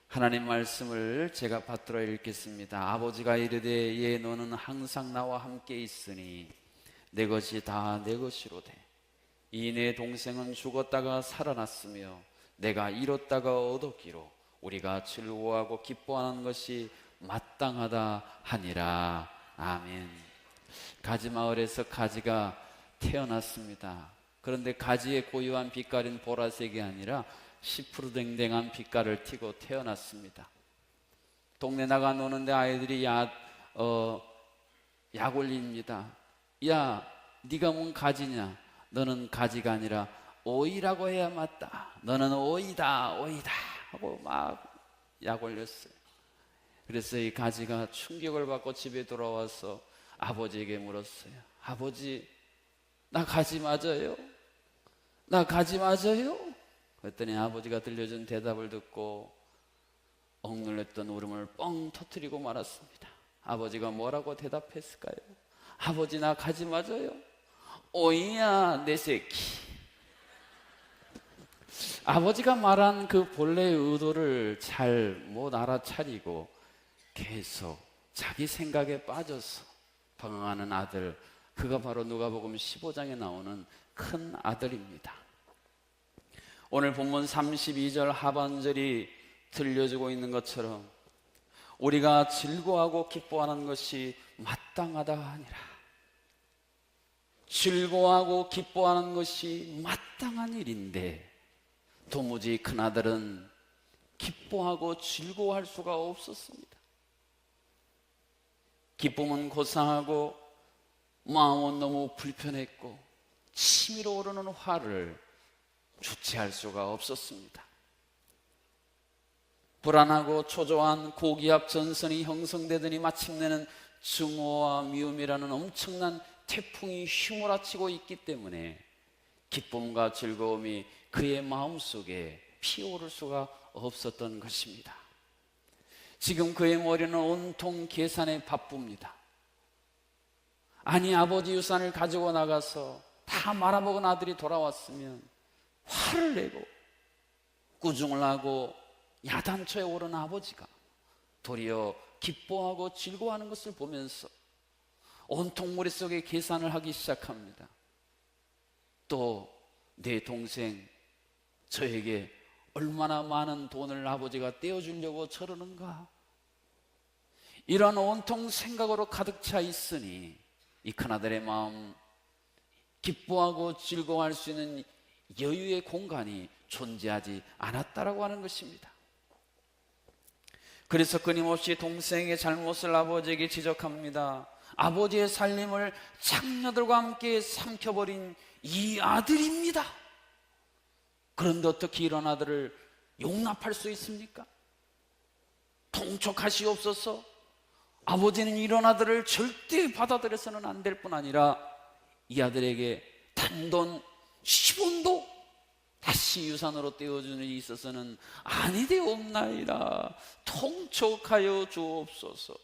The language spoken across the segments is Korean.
하나님 말씀을 제가 받들어 읽겠습니다. 아버지가 이르되 예 너는 항상 나와 함께 있으니 내 것이 다 내 것이로되 이 내 동생은 죽었다가 살아났으며 내가 잃었다가 얻었기로 우리가 즐거워하고 기뻐하는 것이 마땅하다 하니라. 아멘. 가지마을에서 가지가 태어났습니다. 그런데 가지의 고유한 빛깔은 보라색이 아니라 시푸르댕댕한 빛깔을 띠고 태어났습니다. 동네 나가 노는데 아이들이 약 올립니다. 야, 네가 뭔 가지냐? 너는 가지가 아니라 오이라고 해야 맞다. 너는 오이다, 오이다 하고 막 약 올렸어요. 그래서 이 가지가 충격을 받고 집에 돌아와서 아버지에게 물었어요. 아버지, 나 가지 맞아요? 나 가지 맞아요? 그랬더니 아버지가 들려준 대답을 듣고 억눌렸던 울음을 뻥 터뜨리고 말았습니다. 아버지가 뭐라고 대답했을까요? 아버지, 나 가지 맞아요? 오이야 내 새끼. 아버지가 말한 그 본래의 의도를 잘 못 알아차리고 계속 자기 생각에 빠져서 방황하는 아들, 그가 바로 누가복음 15장에 나오는 큰 아들입니다. 오늘 본문 32절 하반절이 들려주고 있는 것처럼 우리가 즐거워하고 기뻐하는 것이 마땅하다 하니라. 즐거워하고 기뻐하는 것이 마땅한 일인데 도무지 큰아들은 기뻐하고 즐거워할 수가 없었습니다. 기쁨은 고상하고 마음은 너무 불편했고 치밀어 오르는 화를 주체할 수가 없었습니다. 불안하고 초조한 고기압 전선이 형성되더니 마침내는 증오와 미움이라는 엄청난 태풍이 휘몰아치고 있기 때문에 기쁨과 즐거움이 그의 마음속에 피어오를 수가 없었던 것입니다. 지금 그의 머리는 온통 계산에 바쁩니다. 아니, 아버지 유산을 가지고 나가서 다 말아먹은 아들이 돌아왔으면 화를 내고 꾸중을 하고 야단쳐에 오른 아버지가 도리어 기뻐하고 즐거워하는 것을 보면서 온통 머릿속에 계산을 하기 시작합니다. 또 내 동생 저에게 얼마나 많은 돈을 아버지가 떼어주려고 저러는가, 이런 온통 생각으로 가득 차 있으니 이 큰아들의 마음, 기뻐하고 즐거워할 수 있는 여유의 공간이 존재하지 않았다라고 하는 것입니다. 그래서 끊임없이 동생의 잘못을 아버지에게 지적합니다. 아버지의 살림을 장녀들과 함께 삼켜버린 이 아들입니다. 그런데 어떻게 이런 아들을 용납할 수 있습니까? 통촉하시옵소서. 아버지는 이런 아들을 절대 받아들여서는 안 될 뿐 아니라 이 아들에게 단돈 10원도 다시 유산으로 떼어주는 데 있어서는 아니되옵나이다. 통촉하여 주옵소서.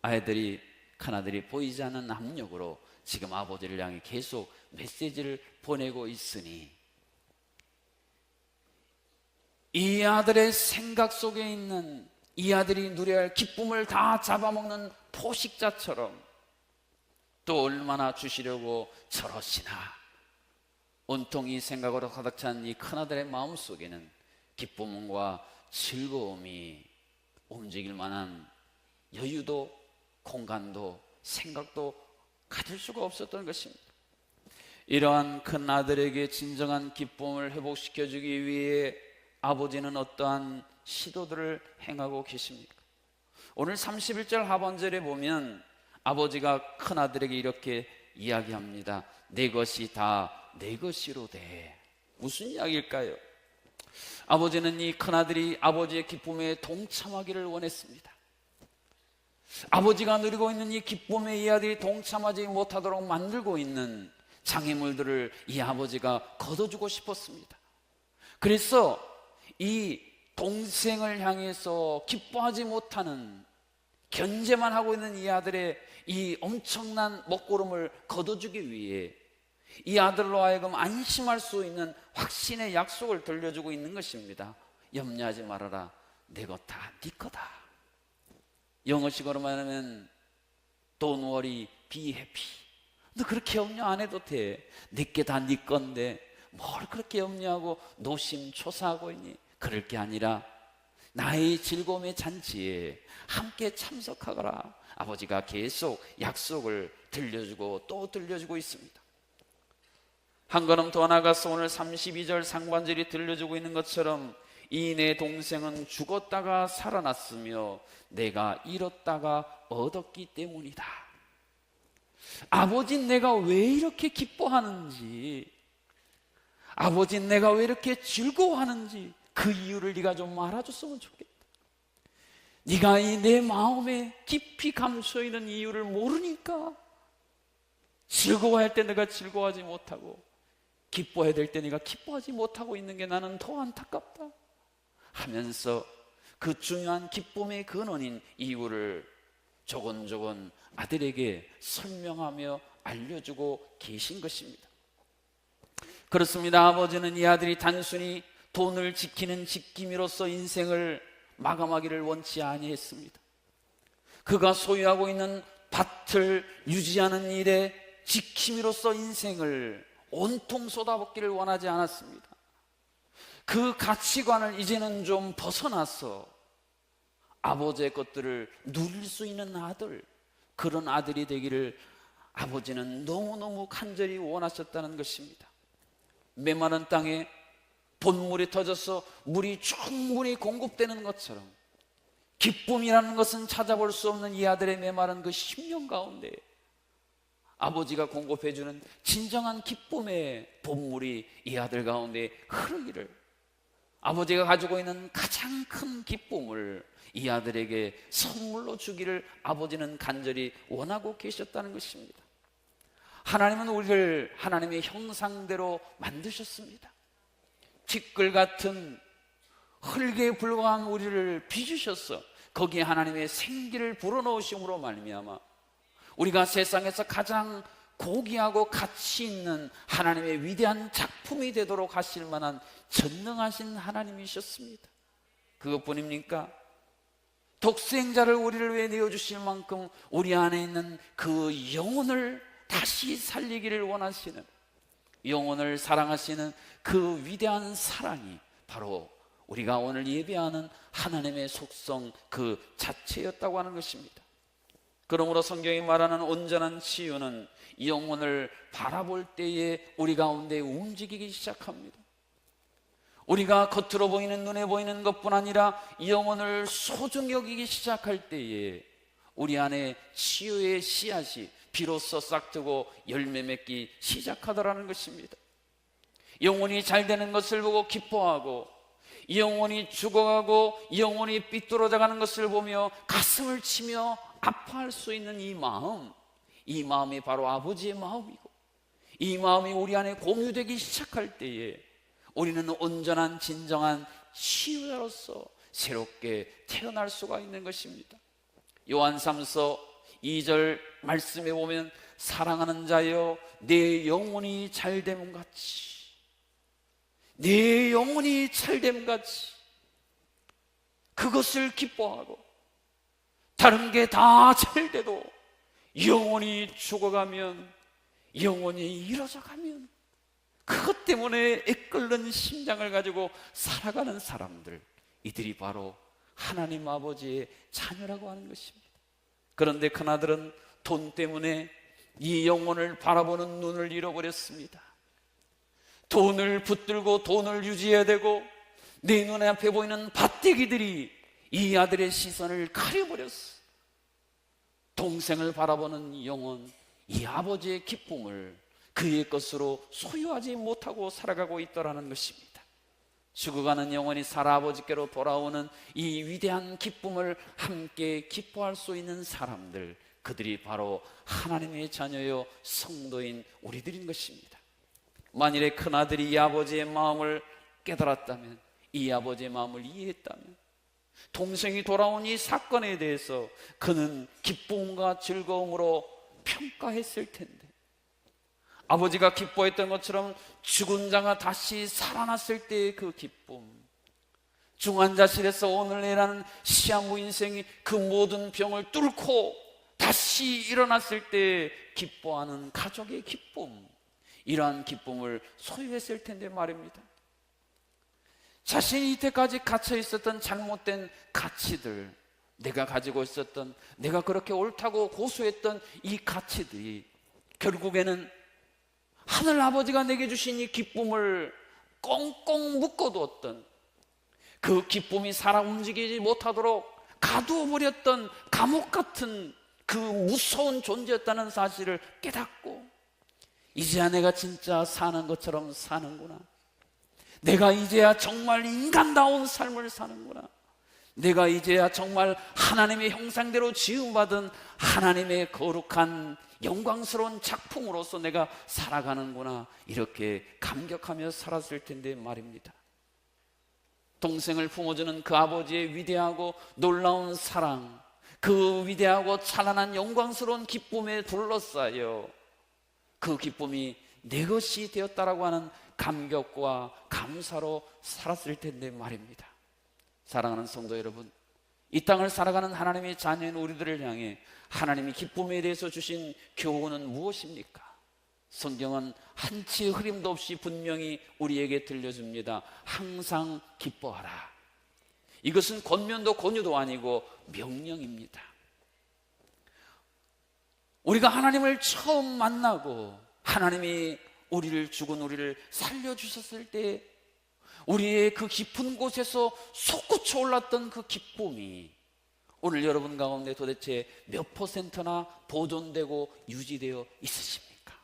아이들이, 큰아들이 보이지 않는 압력으로 지금 아버지를 향해 계속 메시지를 보내고 있으니 이 아들의 생각 속에 있는 이 아들이 누려야 할 기쁨을 다 잡아먹는 포식자처럼 또 얼마나 주시려고 저러시나, 온통 이 생각으로 가득 찬 이 큰아들의 마음속에는 기쁨과 즐거움이 움직일 만한 여유도 공간도 생각도 가질 수가 없었던 것입니다. 이러한 큰아들에게 진정한 기쁨을 회복시켜주기 위해 아버지는 어떠한 시도들을 행하고 계십니까? 오늘 31절 하반절에 보면 아버지가 큰아들에게 이렇게 이야기합니다. 내 것이 다 내 것이로되. 무슨 이야기일까요? 아버지는 이 큰아들이 아버지의 기쁨에 동참하기를 원했습니다. 아버지가 누리고 있는 이 기쁨에 이 아들이 동참하지 못하도록 만들고 있는 장애물들을 이 아버지가 걷어주고 싶었습니다. 그래서 이 동생을 향해서 기뻐하지 못하는, 견제만 하고 있는 이 아들의 이 엄청난 먹구름을 걷어주기 위해 이 아들로 하여금 안심할 수 있는 확신의 약속을 들려주고 있는 것입니다. 염려하지 말아라. 내 것 다 네 거다. 영어식으로 말하면 Don't worry, be happy. 너 그렇게 염려 안 해도 돼. 내게 다 네 건데 뭘 그렇게 염려하고 노심초사하고 있니? 그럴 게 아니라 나의 즐거움의 잔치에 함께 참석하거라. 아버지가 계속 약속을 들려주고 또 들려주고 있습니다. 한 걸음 더 나가서 오늘 32절 상반절이 들려주고 있는 것처럼 이 내 동생은 죽었다가 살아났으며 내가 잃었다가 얻었기 때문이다. 아버지 내가 왜 이렇게 기뻐하는지, 아버지 내가 왜 이렇게 즐거워하는지 그 이유를 네가 좀 알아줬으면 좋겠다. 네가 이 내 마음에 깊이 감춰 있는 이유를 모르니까 즐거워할 때 내가 즐거워하지 못하고 기뻐해야 될 때 네가 기뻐하지 못하고 있는 게 나는 더 안타깝다 하면서 그 중요한 기쁨의 근원인 이유를 조곤조곤 아들에게 설명하며 알려주고 계신 것입니다. 그렇습니다. 아버지는 이 아들이 단순히 돈을 지키는 지킴이로서 인생을 마감하기를 원치 아니했습니다. 그가 소유하고 있는 밭을 유지하는 일에 지킴이로서 인생을 온통 쏟아붓기를 원하지 않았습니다. 그 가치관을 이제는 좀 벗어나서 아버지의 것들을 누릴 수 있는 아들, 그런 아들이 되기를 아버지는 너무너무 간절히 원하셨다는 것입니다. 메마른 땅에 본물이 터져서 물이 충분히 공급되는 것처럼 기쁨이라는 것은 찾아볼 수 없는 이 아들의 메마른 그 심령 가운데 아버지가 공급해주는 진정한 기쁨의 본물이 이 아들 가운데 흐르기를, 아버지가 가지고 있는 가장 큰 기쁨을 이 아들에게 선물로 주기를 아버지는 간절히 원하고 계셨다는 것입니다. 하나님은 우리를 하나님의 형상대로 만드셨습니다. 티끌 같은 흙에 불과한 우리를 빚으셔서 거기에 하나님의 생기를 불어넣으심으로 말미암아 우리가 세상에서 가장 고귀하고 가치 있는 하나님의 위대한 작품이 되도록 하실 만한 전능하신 하나님이셨습니다. 그것뿐입니까? 독생자를 우리를 위해 내어주실 만큼 우리 안에 있는 그 영혼을 다시 살리기를 원하시는, 영혼을 사랑하시는 그 위대한 사랑이 바로 우리가 오늘 예배하는 하나님의 속성 그 자체였다고 하는 것입니다. 그러므로 성경이 말하는 온전한 치유는 영혼을 바라볼 때에 우리 가운데 움직이기 시작합니다. 우리가 겉으로 보이는, 눈에 보이는 것뿐 아니라 영혼을 소중히 여기기 시작할 때에 우리 안에 치유의 씨앗이 비로소 싹트고 열매 맺기 시작하더라는 것입니다. 영혼이 잘 되는 것을 보고 기뻐하고, 영혼이 죽어가고 영혼이 삐뚤어져가는 것을 보며 가슴을 치며 아파할 수 있는 이 마음, 이 마음이 바로 아버지의 마음이고, 이 마음이 우리 안에 공유되기 시작할 때에 우리는 온전한 진정한 치유자로서 새롭게 태어날 수가 있는 것입니다. 요한 3서 2절 말씀에 보면 사랑하는 자여 내 영혼이 잘됨 같이, 내 영혼이 잘됨 같이 그것을 기뻐하고, 다른 게 다 잘돼도 영혼이 죽어가면, 영혼이 이루어져가면 그것 때문에 애끓는 심장을 가지고 살아가는 사람들, 이들이 바로 하나님 아버지의 자녀라고 하는 것입니다. 그런데 큰아들은 돈 때문에 이 영혼을 바라보는 눈을 잃어버렸습니다. 돈을 붙들고 돈을 유지해야 되고 내 눈에 앞에 보이는 밭대기들이 이 아들의 시선을 가려버렸어. 동생을 바라보는 영혼, 이 아버지의 기쁨을 그의 것으로 소유하지 못하고 살아가고 있더라는 것입니다. 죽어가는 영혼이 살아 아버지께로 돌아오는 이 위대한 기쁨을 함께 기뻐할 수 있는 사람들, 그들이 바로 하나님의 자녀요 성도인 우리들인 것입니다. 만일에 큰아들이 이 아버지의 마음을 깨달았다면, 이 아버지의 마음을 이해했다면, 동생이 돌아온 이 사건에 대해서 그는 기쁨과 즐거움으로 평가했을 텐데, 아버지가 기뻐했던 것처럼 죽은 자가 다시 살아났을 때의 그 기쁨, 중환자실에서 오늘 내라는 시한부 인생이 그 모든 병을 뚫고 다시 일어났을 때 기뻐하는 가족의 기쁨, 이러한 기쁨을 소유했을 텐데 말입니다. 자신이 이때까지 갇혀 있었던 잘못된 가치들, 내가 가지고 있었던, 내가 그렇게 옳다고 고수했던 이 가치들이 결국에는 하늘 아버지가 내게 주신 이 기쁨을 꽁꽁 묶어두었던, 그 기쁨이 살아 움직이지 못하도록 가두어버렸던 감옥 같은 그 무서운 존재였다는 사실을 깨닫고, 이제야 내가 진짜 사는 것처럼 사는구나, 내가 이제야 정말 인간다운 삶을 사는구나, 내가 이제야 정말 하나님의 형상대로 지음받은 하나님의 거룩한 영광스러운 작품으로서 내가 살아가는구나, 이렇게 감격하며 살았을 텐데 말입니다. 동생을 품어주는 그 아버지의 위대하고 놀라운 사랑, 그 위대하고 찬란한 영광스러운 기쁨에 둘러싸여 그 기쁨이 내 것이 되었다라고 하는 감격과 감사로 살았을 텐데 말입니다. 사랑하는 성도 여러분, 이 땅을 살아가는 하나님의 자녀인 우리들을 향해 하나님이 기쁨에 대해서 주신 교훈은 무엇입니까? 성경은 한치의 흐림도 없이 분명히 우리에게 들려줍니다. 항상 기뻐하라. 이것은 권면도 권유도 아니고 명령입니다. 우리가 하나님을 처음 만나고 하나님이 죽은 우리를 살려주셨을 때 우리의 그 깊은 곳에서 솟구쳐 올랐던 그 기쁨이 오늘 여러분 가운데 도대체 몇 %나 보존되고 유지되어 있으십니까?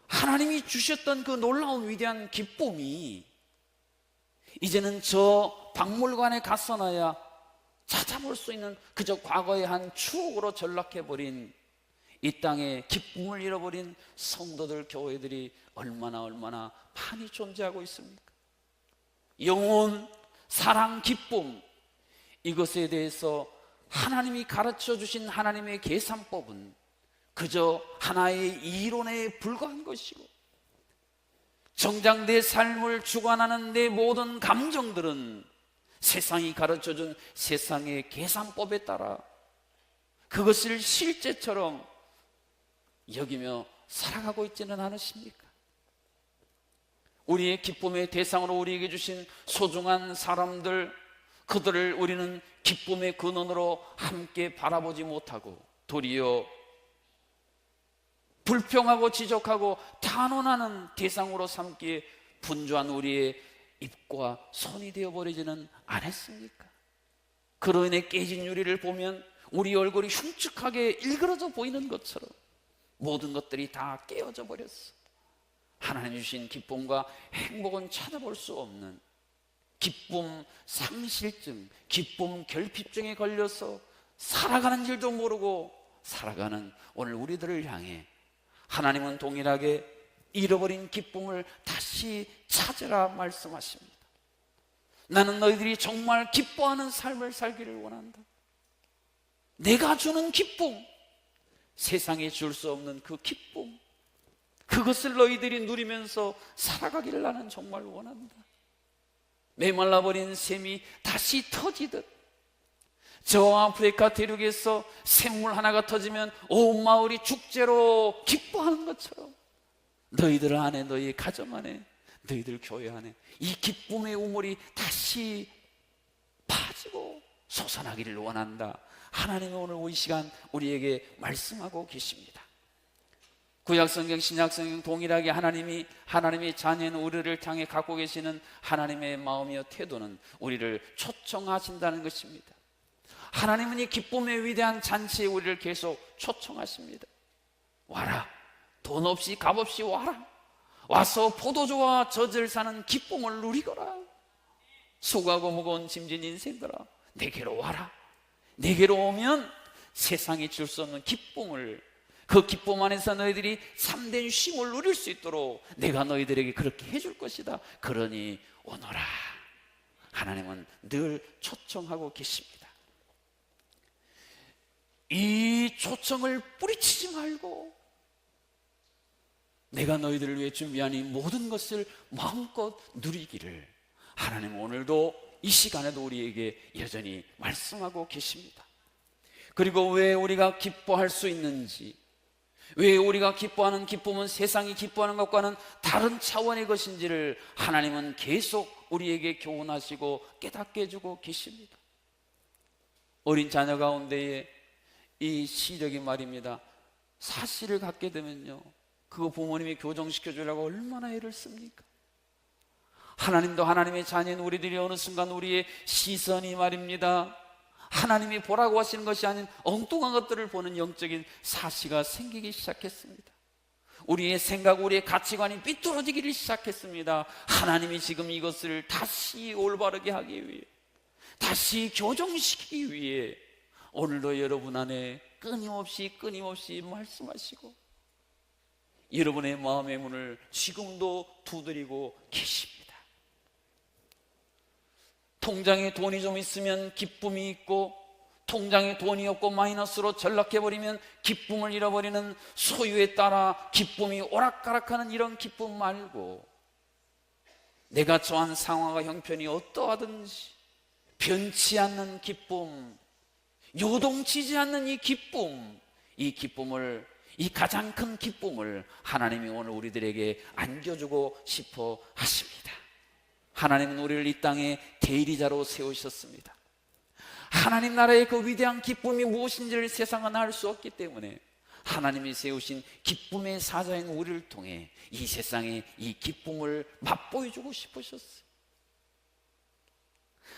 하나님이 주셨던 그 놀라운 위대한 기쁨이 이제는 저 박물관에 갔어나야 찾아볼 수 있는 그저 과거의 한 추억으로 전락해버린 이 땅에 기쁨을 잃어버린 성도들, 교회들이 얼마나 많이 존재하고 있습니까? 영혼, 사랑, 기쁨, 이것에 대해서 하나님이 가르쳐 주신 하나님의 계산법은 그저 하나의 이론에 불과한 것이고, 정작 내 삶을 주관하는 내 모든 감정들은 세상이 가르쳐준 세상의 계산법에 따라 그것을 실제처럼 여기며 살아가고 있지는 않으십니까? 우리의 기쁨의 대상으로 우리에게 주신 소중한 사람들, 그들을 우리는 기쁨의 근원으로 함께 바라보지 못하고 도리어 불평하고 지적하고 탄원하는 대상으로 삼기에 분주한 우리의 입과 손이 되어버리지는 않았습니까? 그로 인해 깨진 유리를 보면 우리 얼굴이 흉측하게 일그러져 보이는 것처럼 모든 것들이 다 깨어져 버렸어. 하나님 주신 기쁨과 행복은 찾아볼 수 없는 기쁨 상실증, 기쁨 결핍증에 걸려서 살아가는 줄도 모르고 살아가는 오늘 우리들을 향해 하나님은 동일하게 잃어버린 기쁨을 다시 찾으라 말씀하십니다. 나는 너희들이 정말 기뻐하는 삶을 살기를 원한다. 내가 주는 기쁨, 세상에 줄 수 없는 그 기쁨, 그것을 너희들이 누리면서 살아가기를 나는 정말 원한다. 메말라버린 샘이 다시 터지듯, 저 아프리카 대륙에서 샘물 하나가 터지면 온 마을이 축제로 기뻐하는 것처럼 너희들 안에, 너희 가정 안에, 너희들 교회 안에 이 기쁨의 우물이 다시 파지고 솟아나기를 원한다. 하나님은 오늘 이 시간 우리에게 말씀하고 계십니다. 구약성경, 신약성경 동일하게 하나님의 자녀인 우리를 향해 갖고 계시는 하나님의 마음이요 태도는 우리를 초청하신다는 것입니다. 하나님은 이 기쁨의 위대한 잔치에 우리를 계속 초청하십니다. 와라, 돈 없이 값 없이 와라, 와서 포도주와 젖을 사는 기쁨을 누리거라. 수고하고 무거운 짐진 인생들아, 내게로 와라. 내게로 오면 세상에 줄 수 없는 기쁨을, 그 기쁨 안에서 너희들이 참된 쉼을 누릴 수 있도록 내가 너희들에게 그렇게 해줄 것이다. 그러니 오너라. 하나님은 늘 초청하고 계십니다. 이 초청을 뿌리치지 말고 내가 너희들을 위해 준비한 이 모든 것을 마음껏 누리기를 하나님 오늘도 이 시간에도 우리에게 여전히 말씀하고 계십니다. 그리고 왜 우리가 기뻐할 수 있는지, 왜 우리가 기뻐하는 기쁨은 세상이 기뻐하는 것과는 다른 차원의 것인지를 하나님은 계속 우리에게 교훈하시고 깨닫게 해주고 계십니다. 어린 자녀 가운데에 이 시력이 말입니다, 사실을 갖게 되면요, 그거 부모님이 교정시켜 주려고 얼마나 애를 씁니까? 하나님도 하나님의 자녀인 우리들이 어느 순간 우리의 시선이 말입니다, 하나님이 보라고 하시는 것이 아닌 엉뚱한 것들을 보는 영적인 사시가 생기기 시작했습니다. 우리의 생각, 우리의 가치관이 삐뚤어지기를 시작했습니다. 하나님이 지금 이것을 다시 올바르게 하기 위해, 다시 교정시키기 위해 오늘도 여러분 안에 끊임없이 말씀하시고 여러분의 마음의 문을 지금도 두드리고 계십니다. 통장에 돈이 좀 있으면 기쁨이 있고, 통장에 돈이 없고 마이너스로 전락해버리면 기쁨을 잃어버리는 소유에 따라 기쁨이 오락가락하는 이런 기쁨 말고, 내가 처한 상황과 형편이 어떠하든지 변치 않는 기쁨, 요동치지 않는 이 기쁨을, 이 가장 큰 기쁨을 하나님이 오늘 우리들에게 안겨주고 싶어 하십니다. 하나님은 우리를 이 땅에 대리자로 세우셨습니다. 하나님 나라의 그 위대한 기쁨이 무엇인지를 세상은 알 수 없기 때문에 하나님이 세우신 기쁨의 사자인 우리를 통해 이 세상에 이 기쁨을 맛보여주고 싶으셨어요.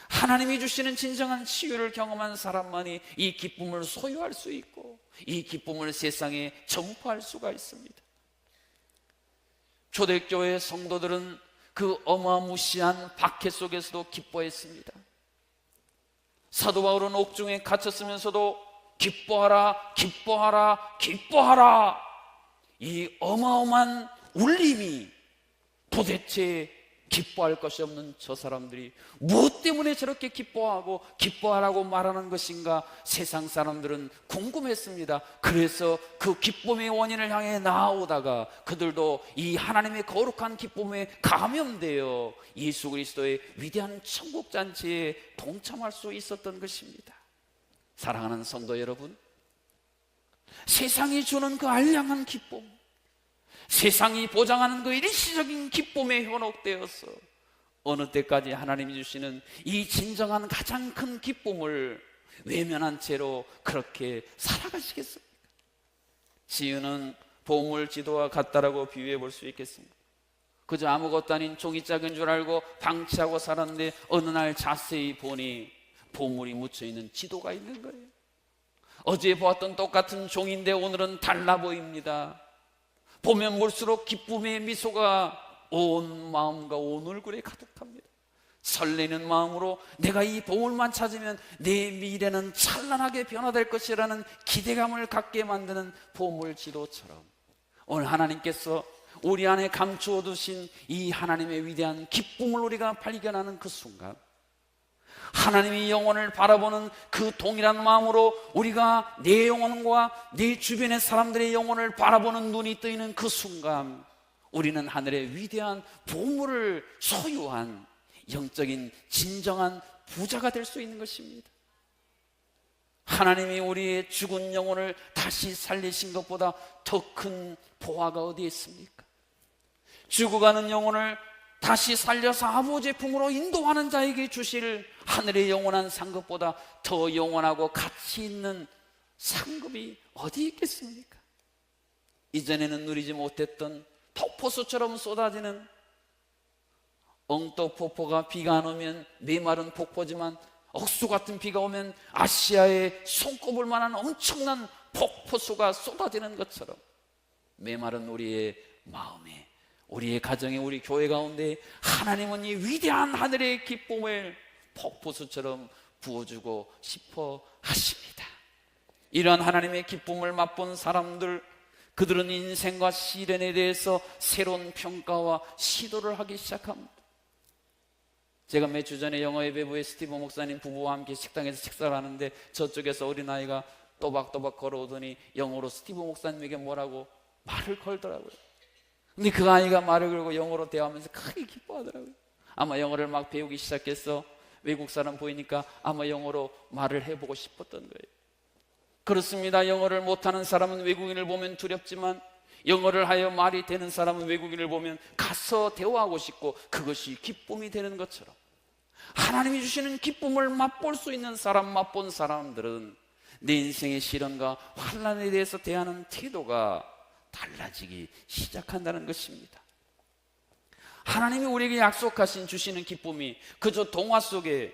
하나님이 주시는 진정한 치유를 경험한 사람만이 이 기쁨을 소유할 수 있고 이 기쁨을 세상에 전파할 수가 있습니다. 초대교회 성도들은 그 어마무시한 박해 속에서도 기뻐했습니다. 사도 바울은 옥중에 갇혔으면서도 기뻐하라, 기뻐하라, 기뻐하라, 이 어마어마한 울림이 도대체 기뻐할 것이 없는 저 사람들이 무엇 때문에 저렇게 기뻐하고 기뻐하라고 말하는 것인가 세상 사람들은 궁금했습니다. 그래서 그 기쁨의 원인을 향해 나아오다가 그들도 이 하나님의 거룩한 기쁨에 감염되어 예수 그리스도의 위대한 천국잔치에 동참할 수 있었던 것입니다. 사랑하는 성도 여러분, 세상이 주는 그 알량한 기쁨, 세상이 보장하는 그 일시적인 기쁨에 현혹되어서 어느 때까지 하나님이 주시는 이 진정한 가장 큰 기쁨을 외면한 채로 그렇게 살아가시겠습니까? 지은은 보물지도와 같다라고 비유해 볼 수 있겠습니다. 그저 아무것도 아닌 종이짝인 줄 알고 방치하고 살았는데 어느 날 자세히 보니 보물이 묻혀있는 지도가 있는 거예요. 어제 보았던 똑같은 종인데 오늘은 달라 보입니다. 보면 볼수록 기쁨의 미소가 온 마음과 온 얼굴에 가득합니다. 설레는 마음으로 내가 이 보물만 찾으면 내 미래는 찬란하게 변화될 것이라는 기대감을 갖게 만드는 보물지도처럼 오늘 하나님께서 우리 안에 감추어 두신 이 하나님의 위대한 기쁨을 우리가 발견하는 그 순간, 하나님이 영혼을 바라보는 그 동일한 마음으로 우리가 내 영혼과 내 주변의 사람들의 영혼을 바라보는 눈이 뜨이는 그 순간 우리는 하늘의 위대한 보물을 소유한 영적인 진정한 부자가 될 수 있는 것입니다. 하나님이 우리의 죽은 영혼을 다시 살리신 것보다 더 큰 보화가 어디에 있습니까? 죽어가는 영혼을 다시 살려서 아버지의 품으로 인도하는 자에게 주실 하늘의 영원한 상급보다 더 영원하고 가치 있는 상급이 어디 있겠습니까? 이전에는 누리지 못했던 폭포수처럼 쏟아지는 엉떡폭포가 비가 안 오면 메마른 폭포지만 억수 같은 비가 오면 아시아의 손꼽을 만한 엄청난 폭포수가 쏟아지는 것처럼 메마른 우리의 마음에, 우리의 가정에, 우리 교회 가운데 하나님은 이 위대한 하늘의 기쁨을 폭포수처럼 부어주고 싶어 하십니다. 이러한 하나님의 기쁨을 맛본 사람들, 그들은 인생과 시련에 대해서 새로운 평가와 시도를 하기 시작합니다. 제가 몇 주 전에 영어 예배부에 스티브 목사님 부부와 함께 식당에서 식사를 하는데 저쪽에서 어린아이가 또박또박 걸어오더니 영어로 스티브 목사님에게 뭐라고 말을 걸더라고요. 근데 그 아이가 말을 걸고 영어로 대화하면서 크게 기뻐하더라고요. 아마 영어를 막 배우기 시작해서 외국 사람 보이니까 아마 영어로 말을 해보고 싶었던 거예요. 그렇습니다. 영어를 못하는 사람은 외국인을 보면 두렵지만 영어를 하여 말이 되는 사람은 외국인을 보면 가서 대화하고 싶고 그것이 기쁨이 되는 것처럼 하나님이 주시는 기쁨을 맛볼 수 있는 사람, 맛본 사람들은 내 인생의 시련과 환난에 대해서 대하는 태도가 달라지기 시작한다는 것입니다. 하나님이 우리에게 약속하신 주시는 기쁨이 그저 동화 속에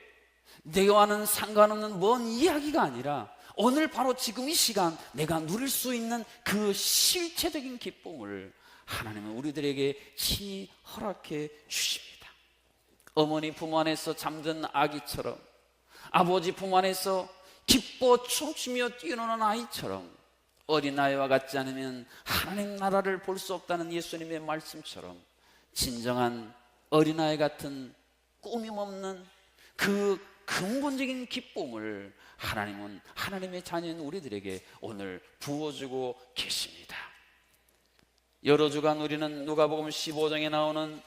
내와는 상관없는 먼 이야기가 아니라 오늘 바로 지금 이 시간 내가 누릴 수 있는 그 실체적인 기쁨을 하나님은 우리들에게 친히 허락해 주십니다. 어머니 품 안에서 잠든 아기처럼, 아버지 품 안에서 기뻐 춤추며 뛰어노는 아이처럼, 어린아이와 같지 않으면 하나님 나라를 볼 수 없다는 예수님의 말씀처럼 진정한 어린아이 같은 꾸밈없는 그 근본적인 기쁨을 하나님은, 하나님의 자녀인 우리들에게 오늘 부어주고 계십니다. 여러 주간 우리는 누가복음 15장에 나오는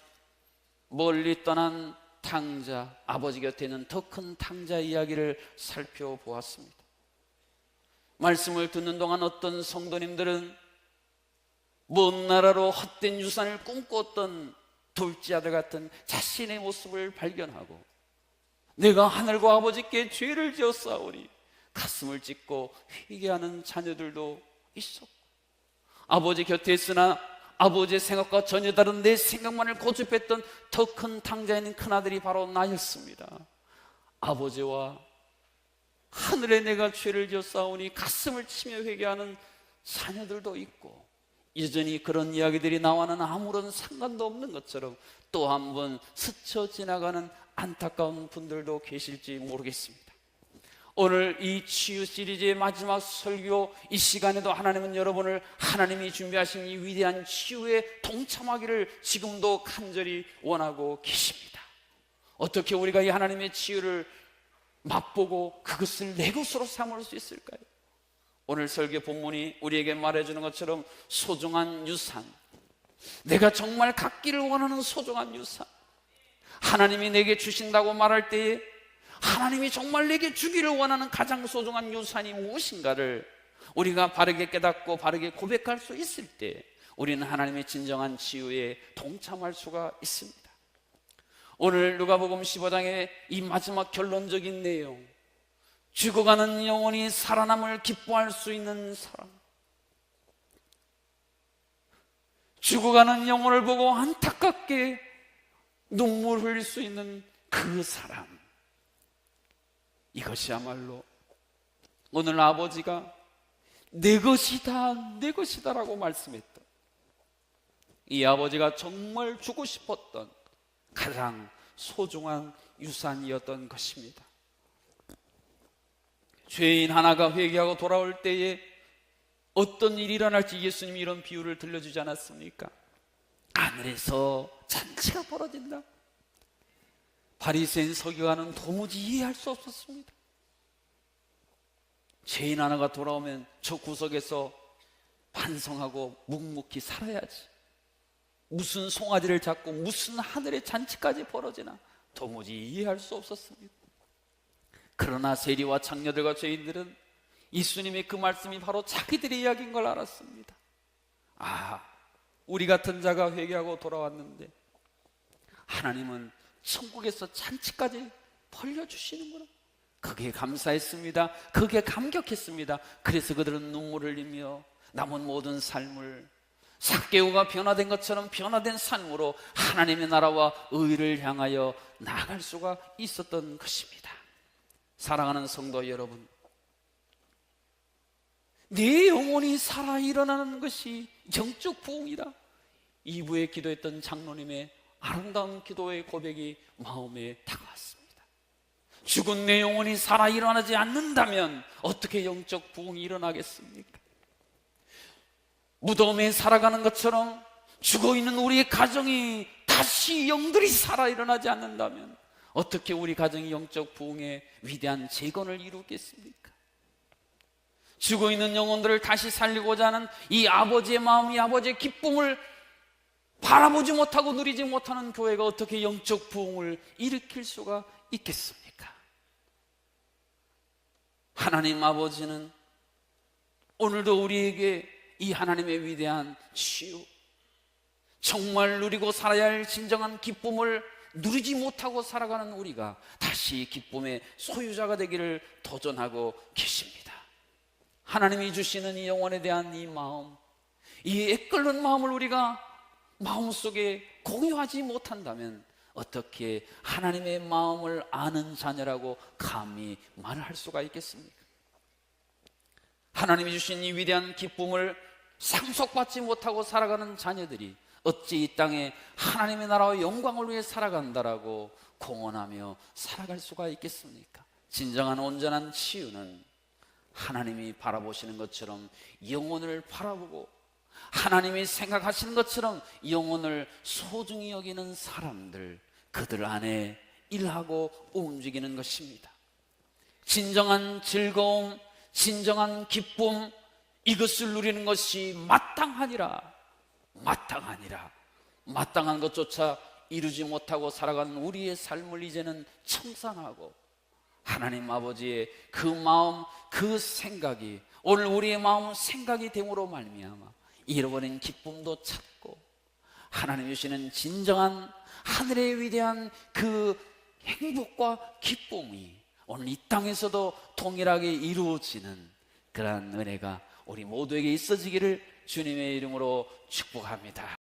멀리 떠난 탕자, 아버지 곁에 있는 더 큰 탕자 이야기를 살펴보았습니다. 말씀을 듣는 동안 어떤 성도님들은 먼 나라로 헛된 유산을 꿈꿨던 둘째 아들 같은 자신의 모습을 발견하고 내가 하늘과 아버지께 죄를 지었사오니 가슴을 찢고 회개하는 자녀들도 있었고, 아버지 곁에 있으나 아버지의 생각과 전혀 다른 내 생각만을 고집했던 더 큰 탕자인 큰아들이 바로 나였습니다. 아버지와 하늘에 내가 죄를 지었사오니 가슴을 치며 회개하는 자녀들도 있고, 여전히 그런 이야기들이 나와는 아무런 상관도 없는 것처럼 또 한 번 스쳐 지나가는 안타까운 분들도 계실지 모르겠습니다. 오늘 이 치유 시리즈의 마지막 설교 이 시간에도 하나님은 여러분을 하나님이 준비하신 이 위대한 치유에 동참하기를 지금도 간절히 원하고 계십니다. 어떻게 우리가 이 하나님의 치유를 맛보고 그것을 내 것으로 삼을 수 있을까요? 오늘 설교 본문이 우리에게 말해주는 것처럼 소중한 유산, 내가 정말 갖기를 원하는 소중한 유산, 하나님이 내게 주신다고 말할 때에 하나님이 정말 내게 주기를 원하는 가장 소중한 유산이 무엇인가를 우리가 바르게 깨닫고 바르게 고백할 수 있을 때 우리는 하나님의 진정한 치유에 동참할 수가 있습니다. 오늘 누가복음 15장의 이 마지막 결론적인 내용, 죽어가는 영혼이 살아남을 기뻐할 수 있는 사람, 죽어가는 영혼을 보고 안타깝게 눈물 흘릴 수 있는 그 사람, 이것이야말로 오늘 아버지가 내 것이다, 내 것이다 라고 말씀했던 이 아버지가 정말 주고 싶었던 가장 소중한 유산이었던 것입니다. 죄인 하나가 회개하고 돌아올 때에 어떤 일이 일어날지 예수님이 이런 비유를 들려주지 않았습니까? 하늘에서 잔치가 벌어진다. 바리새인 서기관은 도무지 이해할 수 없었습니다. 죄인 하나가 돌아오면 저 구석에서 반성하고 묵묵히 살아야지, 무슨 송아지를 잡고 무슨 하늘의 잔치까지 벌어지나 도무지 이해할 수 없었습니다. 그러나 세리와 창녀들과 죄인들은 예수님의 그 말씀이 바로 자기들의 이야기인 걸 알았습니다. 아, 우리 같은 자가 회개하고 돌아왔는데 하나님은 천국에서 잔치까지 벌려주시는구나. 그게 감사했습니다. 그게 감격했습니다. 그래서 그들은 눈물을 흘리며 남은 모든 삶을 삭개오가 변화된 것처럼 변화된 삶으로 하나님의 나라와 의를 향하여 나아갈 수가 있었던 것입니다. 사랑하는 성도 여러분, 내 영혼이 살아 일어나는 것이 영적 부흥이다. 2부에 기도했던 장로님의 아름다운 기도의 고백이 마음에 다가왔습니다. 죽은 내 영혼이 살아 일어나지 않는다면 어떻게 영적 부흥이 일어나겠습니까? 무덤에 살아가는 것처럼 죽어있는 우리의 가정이 다시 영들이 살아 일어나지 않는다면 어떻게 우리 가정이 영적 부흥의 위대한 재건을 이루겠습니까? 죽어있는 영혼들을 다시 살리고자 하는 이 아버지의 마음, 이 아버지의 기쁨을 바라보지 못하고 누리지 못하는 교회가 어떻게 영적 부흥을 일으킬 수가 있겠습니까? 하나님 아버지는 오늘도 우리에게 이 하나님의 위대한 치유, 정말 누리고 살아야 할 진정한 기쁨을 누리지 못하고 살아가는 우리가 다시 기쁨의 소유자가 되기를 도전하고 계십니다. 하나님이 주시는 이 영혼에 대한 이 마음, 이 애끓는 마음을 우리가 마음속에 공유하지 못한다면 어떻게 하나님의 마음을 아는 자녀라고 감히 말을 할 수가 있겠습니까? 하나님이 주신 이 위대한 기쁨을 상속받지 못하고 살아가는 자녀들이 어찌 이 땅에 하나님의 나라와 영광을 위해 살아간다라고 공언하며 살아갈 수가 있겠습니까? 진정한 온전한 치유는 하나님이 바라보시는 것처럼 영혼을 바라보고 하나님이 생각하시는 것처럼 영혼을 소중히 여기는 사람들, 그들 안에 일하고 움직이는 것입니다. 진정한 즐거움, 진정한 기쁨, 이것을 누리는 것이 마땅한 것조차 이루지 못하고 살아가는 우리의 삶을 이제는 청산하고 하나님 아버지의 그 마음, 그 생각이 오늘 우리의 마음 생각이 됨으로 말미암아 잃어버린 기쁨도 찾고 하나님 주시는 진정한 하늘의 위대한 그 행복과 기쁨이 오늘 이 땅에서도 동일하게 이루어지는 그러한 은혜가 우리 모두에게 있어지기를 주님의 이름으로 축복합니다.